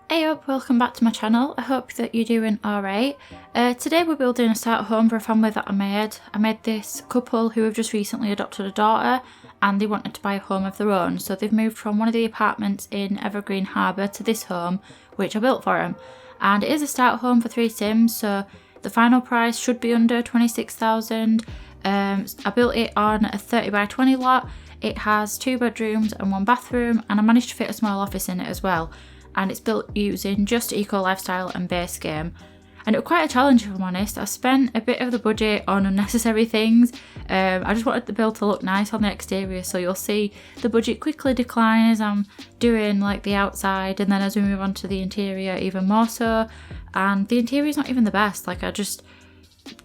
Eyup, welcome back to my channel. I hope that you're doing alright. Today we're building a starter home for a family that I made. I made this couple who have just recently adopted a daughter and they wanted to buy a home of their own. So they've moved from one of the apartments in Evergreen Harbour to this home, which I built for them. And it is a starter home for 3 Sims, so the final price should be under 26,000. I built it on a 30 by 20 lot. It has 2 bedrooms and 1 bathroom, and I managed to fit a small office in it as well. And it's built using just eco lifestyle and base game. And it was quite a challenge, if I'm honest. I spent a bit of the budget on unnecessary things. I just wanted the build to look nice on the exterior, so you'll see the budget quickly decline as I'm doing like the outside, and then as we move on to the interior even more so. And the interior is not even the best. Like, I just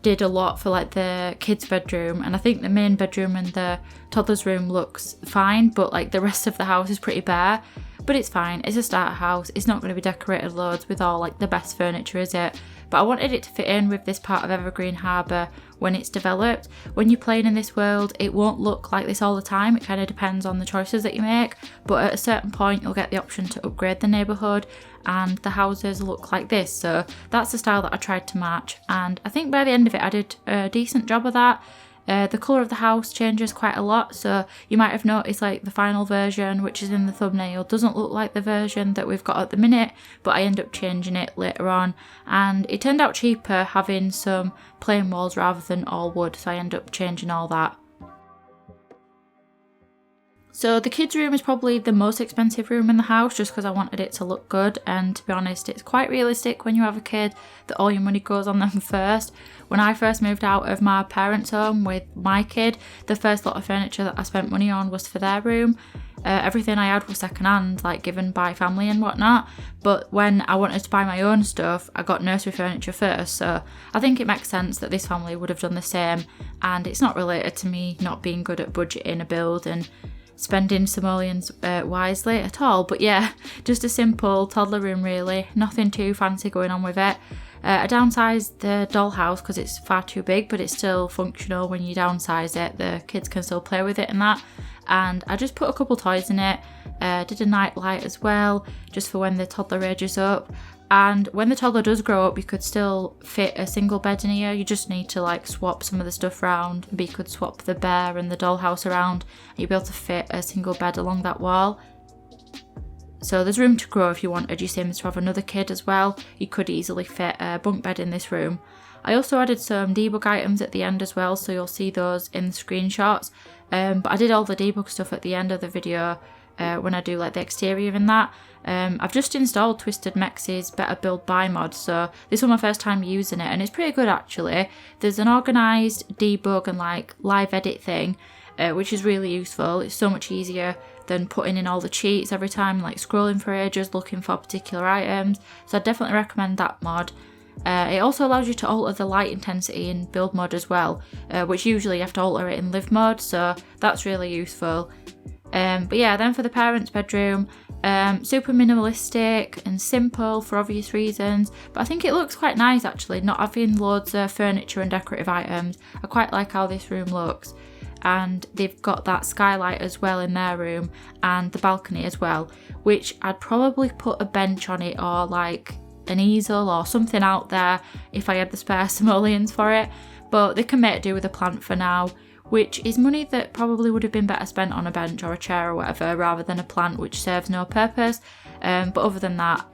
did a lot for like the kids' bedroom, and I think the main bedroom and the toddler's room looks fine, but like the rest of the house is pretty bare. But it's fine, it's a starter house, it's not going to be decorated loads with all like the best furniture, is it? But I wanted it to fit in with this part of Evergreen Harbour when it's developed. When you're playing in this world, it won't look like this all the time, it kind of depends on the choices that you make, but at a certain point you'll get the option to upgrade the neighbourhood and the houses look like this. So that's the style that I tried to match, and I think by the end of it I did a decent job of that. The colour of the house changes quite a lot, so you might have noticed like the final version, which is in the thumbnail, doesn't look like the version that we've got at the minute, but I end up changing it later on, and it turned out cheaper having some plain walls rather than all wood, so I end up changing all that. So the kids' room is probably the most expensive room in the house, just because I wanted it to look good, and to be honest, it's quite realistic when you have a kid that all your money goes on them first. When I first moved out of my parents' home with my kid, the first lot of furniture that I spent money on was for their room. Everything I had was second hand, like given by family and whatnot, but when I wanted to buy my own stuff, I got nursery furniture first, so I think it makes sense that this family would have done the same, and it's not related to me not being good at budgeting a build and spending simoleons wisely at all. But yeah, just a simple toddler room really, nothing too fancy going on with it. I downsized the dollhouse because it's far too big, but it's still functional when you downsize it, the kids can still play with it and that. And I just put a couple toys in it, did a night light as well, just for when the toddler ages up. And when the toddler does grow up, you could still fit a single bed in here. You just need to like swap some of the stuff around. But you could swap the bear and the dollhouse around, and you'll be able to fit a single bed along that wall. So there's room to grow if you wanted your Sims to have another kid as well. You could easily fit a bunk bed in this room. I also added some debug items at the end as well, so you'll see those in the screenshots. But I did all the debug stuff at the end of the video when I do like the exterior and that. I've just installed Twisted Mex's Better Build Buy mod, so this was my first time using it, and it's pretty good actually. There's an organised debug and like live edit thing, which is really useful. It's so much easier than putting in all the cheats every time, like scrolling for ages looking for particular items, so I definitely recommend that mod. It also allows you to alter the light intensity in build mode as well, which usually you have to alter it in live mode, so that's really useful. But yeah, then for the parents' bedroom, super minimalistic and simple for obvious reasons, but I think it looks quite nice actually, not having loads of furniture and decorative items. I quite like how this room looks, and they've got that skylight as well in their room and the balcony as well, which I'd probably put a bench on it or like an easel or something out there if I had the spare simoleons for it, but they can make do with a plant for now, which is money that probably would have been better spent on a bench or a chair or whatever rather than a plant which serves no purpose. But other than that,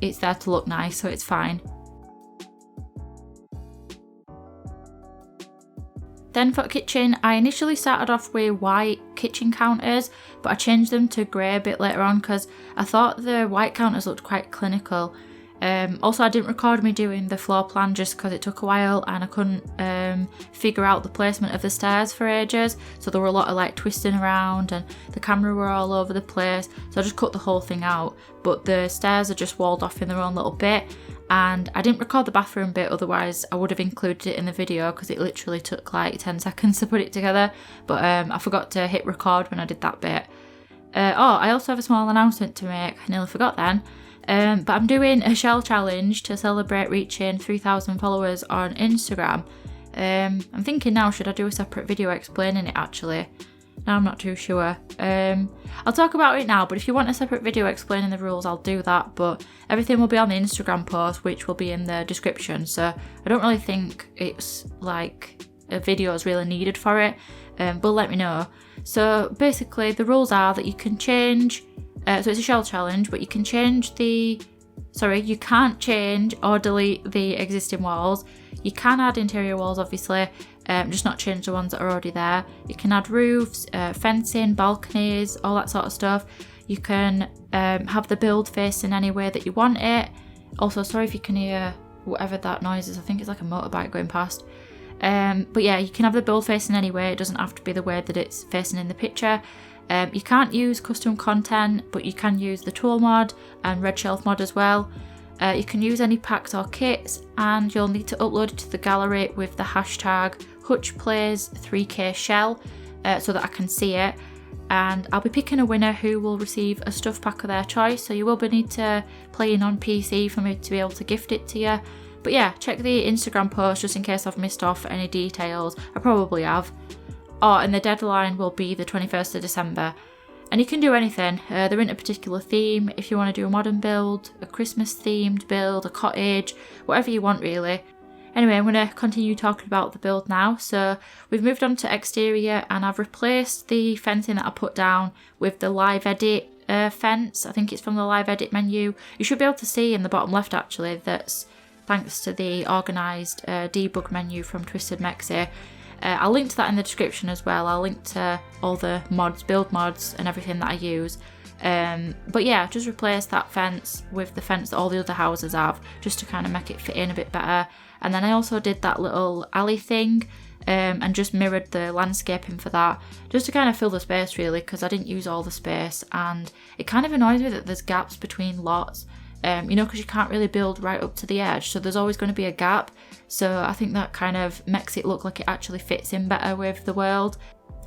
it's there to look nice, so it's fine. Then for kitchen, I initially started off with white kitchen counters, but I changed them to grey a bit later on because I thought the white counters looked quite clinical. Also, I didn't record me doing the floor plan just because it took a while and I couldn't figure out the placement of the stairs for ages, so there were a lot of like twisting around and the camera were all over the place, so I just cut the whole thing out. But the stairs are just walled off in their own little bit, and I didn't record the bathroom bit, otherwise I would have included it in the video because it literally took like 10 seconds to put it together, but I forgot to hit record when I did that bit. I also have a small announcement to make, I nearly forgot then. But I'm doing a shell challenge to celebrate reaching 3,000 followers on Instagram. I'm thinking now, should I do a separate video explaining it actually? Now I'm not too sure. I'll talk about it now, but if you want a separate video explaining the rules, I'll do that. But everything will be on the Instagram post, which will be in the description. So I don't really think it's like a video is really needed for it, but let me know. So basically the rules are that you can change, so it's a shell challenge, but you can change you can't change or delete the existing walls. You can add interior walls obviously, just not change the ones that are already there. You can add roofs, fencing, balconies, all that sort of stuff. You can have the build facing any way that you want it. Also, sorry if you can hear whatever that noise is, I think it's like a motorbike going past. But yeah, you can have the build facing any way, it doesn't have to be the way that it's facing in the picture. You can't use custom content, but you can use the tool mod and red shelf mod as well. You can use any packs or kits, and you'll need to upload it to the gallery with the hashtag HutchPlays 3K shell so that I can see it. And I'll be picking a winner who will receive a stuff pack of their choice, so you will need to play in on PC for me to be able to gift it to you. But yeah, check the Instagram post just in case I've missed off any details. I probably have. Oh, and the deadline will be the 21st of December. And you can do anything. There isn't a particular theme. If you want to do a modern build, a Christmas themed build, a cottage, whatever you want really. Anyway, I'm going to continue talking about the build now. So we've moved on to exterior, and I've replaced the fencing that I put down with the live edit fence. I think it's from the live edit menu. You should be able to see in the bottom left actually, that's thanks to the organised debug menu from Twisted Mexi. I'll link to that in the description as well. I'll link to all the mods, build mods and everything that I use. But yeah, just replace that fence with the fence that all the other houses have, just to kind of make it fit in a bit better. And then I also did that little alley thing and just mirrored the landscaping for that, just to kind of fill the space really, because I didn't use all the space, and it kind of annoys me that there's gaps between lots. You know, because you can't really build right up to the edge, so there's always going to be a gap. So I think that kind of makes it look like it actually fits in better with the world.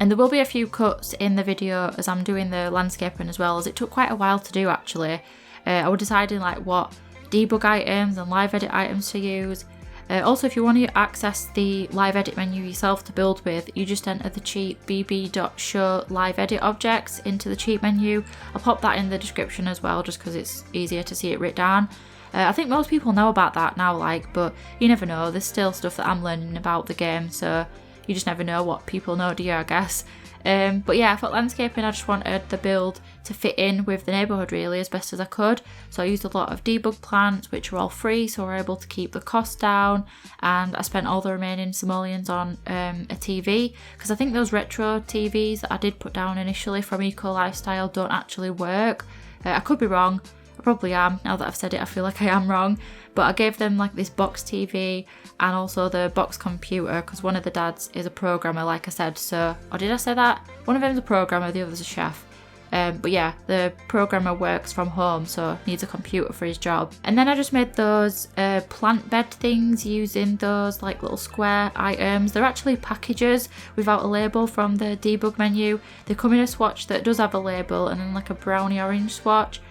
And there will be a few cuts in the video as I'm doing the landscaping as well, as it took quite a while to do actually. I was deciding like what debug items and live edit items to use. Also, if you want to access the live edit menu yourself to build with, you just enter the cheat bb.show live edit objects into the cheat menu. I'll pop that in the description as well, just because it's easier to see it written down. I think most people know about that now, but you never know. There's still stuff that I'm learning about the game, so you just never know what people know, do you, I guess. But yeah, for landscaping, I just wanted the build to fit in with the neighbourhood really as best as I could. So I used a lot of debug plants, which are all free, so we're able to keep the cost down. And I spent all the remaining simoleons on a TV, because I think those retro TVs that I did put down initially from Eco Lifestyle don't actually work. I could be wrong. I probably am. Now that I've said it, I feel like I am wrong. But I gave them like this box TV and also the box computer, because one of the dads is a programmer, like I said. So, or did I say that? One of them's a programmer, the other's a chef. But yeah, the programmer works from home, so needs a computer for his job. And then I just made those plant bed things using those like little square items. They're actually packages without a label from the debug menu. They come in a swatch that does have a label, and then like a brownie orange swatch.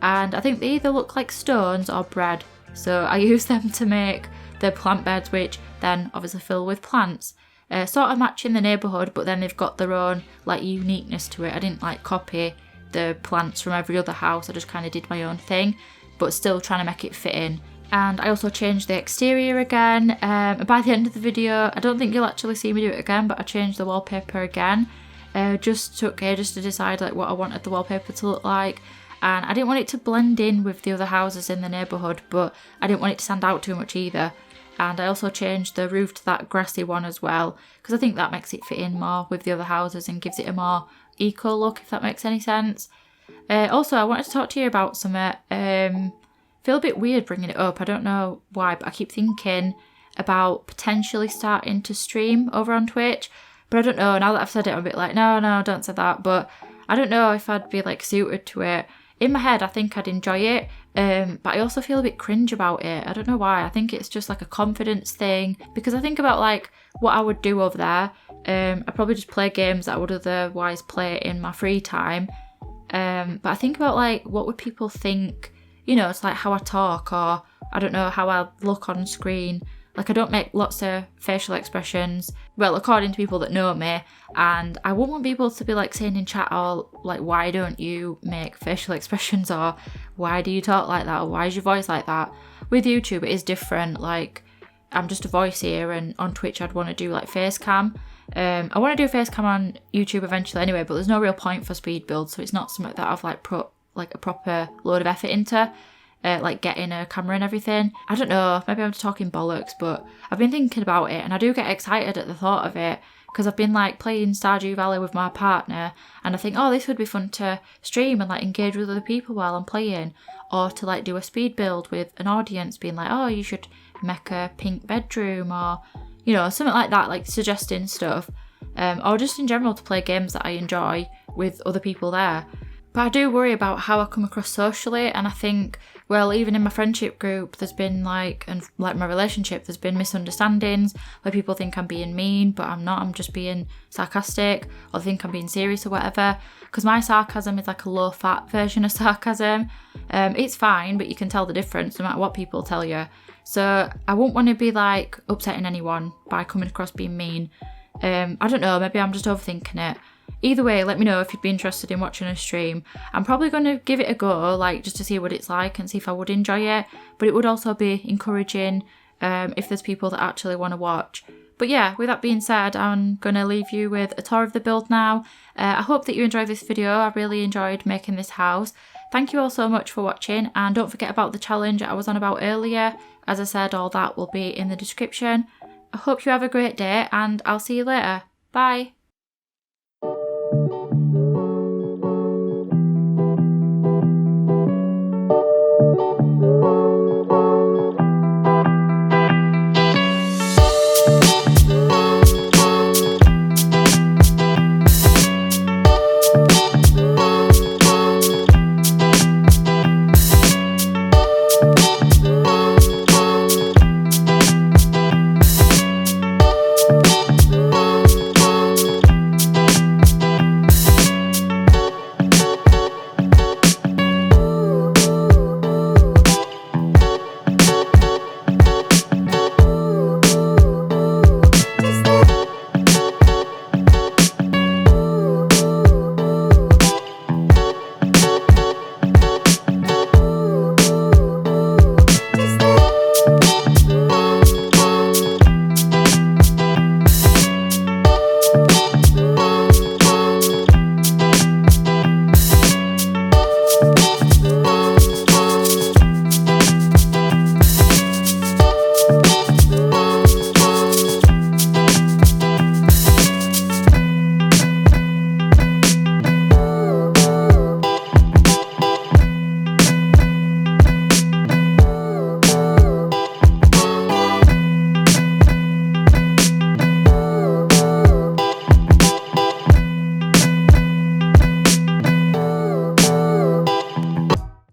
And I think they either look like stones or bread. So I use them to make the plant beds, which then obviously fill with plants. Sort of matching the neighbourhood, but then they've got their own like uniqueness to it. I didn't like copy the plants from every other house. I just kind of did my own thing, but still trying to make it fit in. And I also changed the exterior again. By the end of the video, I don't think you'll actually see me do it again, but I changed the wallpaper again. Just took ages to decide like what I wanted the wallpaper to look like. And I didn't want it to blend in with the other houses in the neighbourhood, but I didn't want it to stand out too much either. And I also changed the roof to that grassy one as well, because I think that makes it fit in more with the other houses and gives it a more eco look, if that makes any sense. Also, I wanted to talk to you about something. Feel a bit weird bringing it up, I don't know why, but I keep thinking about potentially starting to stream over on Twitch. But I don't know, now that I've said it, I'm a bit like, no, don't say that. But I don't know if I'd be like suited to it. In my head, I think I'd enjoy it, but I also feel a bit cringe about it. I don't know why. I think it's just like a confidence thing, because I think about like what I would do over there. I'd probably just play games that I would otherwise play in my free time. But I think about like, what would people think? You know, it's like how I talk, or I don't know, how I look on screen. Like, I don't make lots of facial expressions, well, according to people that know me, and I wouldn't want people to be like saying in chat, oh, like, why don't you make facial expressions, or why do you talk like that, or why is your voice like that? With YouTube, it is different. Like, I'm just a voice here, and on Twitch, I'd want to do like face cam. I want to do a face cam on YouTube eventually anyway, but there's no real point for speed build, so it's not something that I've like put like a proper load of effort into. Like getting a camera and everything. I don't know, maybe I'm just talking bollocks, but I've been thinking about it and I do get excited at the thought of it, because I've been like playing Stardew Valley with my partner and I think, oh, this would be fun to stream and like engage with other people while I'm playing, or to like do a speed build with an audience being like, oh, you should make a pink bedroom, or you know, something like that, like suggesting stuff, or just in general to play games that I enjoy with other people there. But I do worry about how I come across socially, and I think, well, even in my friendship group, there's been like, and like my relationship, there's been misunderstandings where people think I'm being mean, but I'm not, I'm just being sarcastic, or think I'm being serious or whatever, because my sarcasm is like a low-fat version of sarcasm. It's fine, but you can tell the difference no matter what people tell you. So I won't want to be like upsetting anyone by coming across being mean. I don't know, maybe I'm just overthinking it. Either way, let me know if you'd be interested in watching a stream. I'm probably going to give it a go, like just to see what it's like and see if I would enjoy it. But it would also be encouraging if there's people that actually want to watch. But yeah, with that being said, I'm going to leave you with a tour of the build now. I hope that you enjoyed this video. I really enjoyed making this house. Thank you all so much for watching, and don't forget about the challenge I was on about earlier. As I said, all that will be in the description. I hope you have a great day, and I'll see you later. Bye!